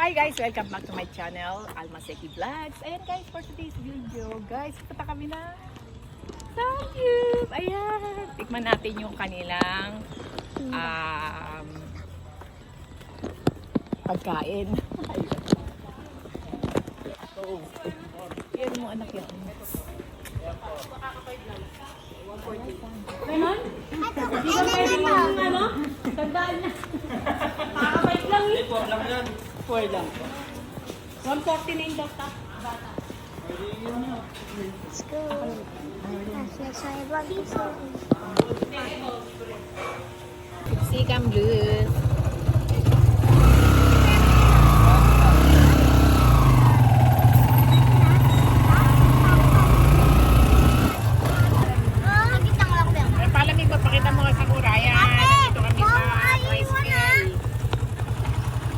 Hi guys! Welcome back to my channel, Almaseki Vlogs. Ayan guys, for today's video, guys, punta kami na Samgyup! Ayan! Tikman natin yung kanilang pagkain. Oh. Yan mo anak yan. Ganon? Hindi ka pwede yung ano? Tandaan niya. Pakakabait lang eh. 4 lang yan. 4 lang. 140 na yung bata. Let's go. Next my vlog. Sikam Blues. Palamig ba? Pakita mo sa kuraya. Dito kami sa tricycle.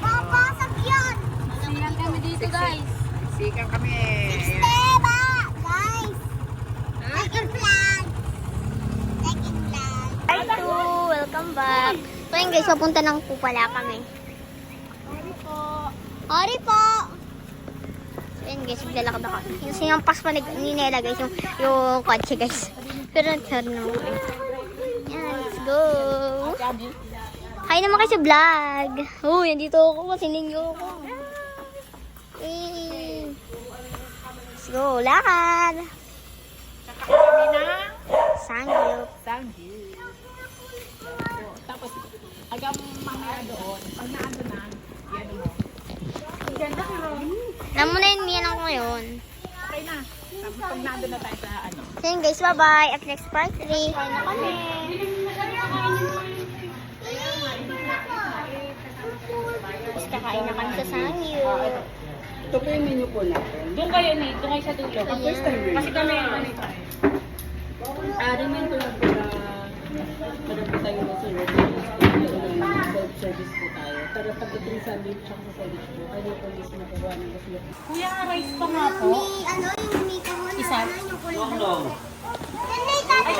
Papasok yun. Siyan kami dito, guys. Sikam kami. Steba, guys. Second vlog. Second vlog. Hi to, welcome back. So yun guys, papunta ng Pupala kami. Sorry po. Ori po. So yun guys, maglalakad ako. Yung sinampas pa ni Nela guys, yung kotse guys. Pero sorry naman guys. Yan, let's go. Hi naman kayo sa vlog. Oh, yan dito ako. Masinin niyo ako. Eh. Let's go. Lakad. Kakain kami ng Samgyup. Samgyup. Tapos, hanggang mamaya doon, pag naando na, yan mo. Ang ganda ka, Ronnie. Alam mo na yun, miyan ako ngayon. Okay na. Tapos pag naando na tayo sa ano. So yun guys, bye-bye. At next part 3. Kain na kami. Tapos kakain na kami sa Samgyup. Ito po yung menu po natin. Doon kayo ni, doon kayo sa dulo. First time rin. Kasi kami, ano tayo. Remind ko lang po na meron po tayo na service. Self-service po tayo. Pero pagdating sa sandwich at sa sandwich po, kayo po mismo nagawa ng kasi. Kuya, rice pa nga po. Ano yung may kahon? Isa? Yung kulay. Ay,